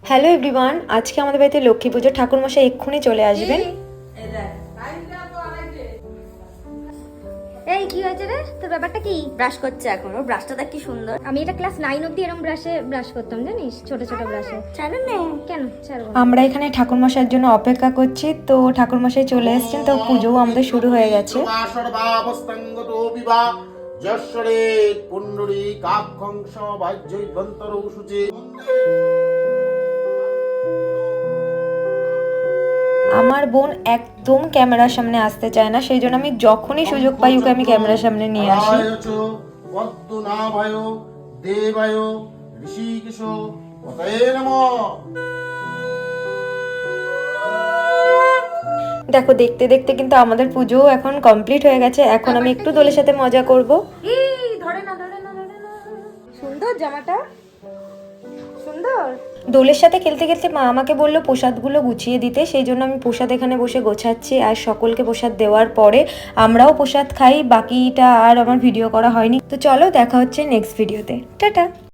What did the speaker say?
Hello everyone, আজকে আমাদের বাড়িতে লক্ষ্মী পুজো। ঠাকুরমশাই এক্ষুনি চলে আসবেন। এই কি হয়েছে রে, তোর ব্যাপারটা কি? ব্রাশ করছে এখন, ওর ব্রাশটা দেখ কি সুন্দর। আমি এটা ক্লাস 9 অবধি এরকম ব্রাশে ব্রাশ করতাম, জানিস, ছোট ছোট ব্রাশে। ছাড়ো না। কেন ছাড়বো না? আমরা এখানে ঠাকুরমশাইয়ের জন্য অপেক্ষা করছি, তো ঠাকুরমশাই চলে এসেছেন, তো পুজোও আমাদের শুরু হয়ে গেছে। আমার বোন একদম ক্যামেরার সামনে আসতে চায় না, সেই জন্য আমি যখনই সুযোগ পাই ওকে আমি ক্যামেরার সামনে নিয়ে আসি। দেখো, দেখতে দেখতে কিন্তু আমাদের পুজো এখন কমপ্লিট হয়ে গেছে। এখন আমি একটু দোলের সাথে মজা করব। এই ধরে না, ধরে না, ধরে না। সুন্দর জামাটা, সুন্দর। দোলের সাথে খেলতে খেলতে মা আমাকে বললো প্রসাদগুলো গুছিয়ে দিতে, সেই জন্য আমি প্রসাদ এখানে বসে গোছাচ্ছি। আর সকলকে প্রসাদ দেওয়ার পরে আমরাও প্রসাদ খাই। বাকিটা আর আমার ভিডিও করা হয়নি। তো চলো, দেখা হচ্ছে নেক্সট ভিডিওতে। টাটা।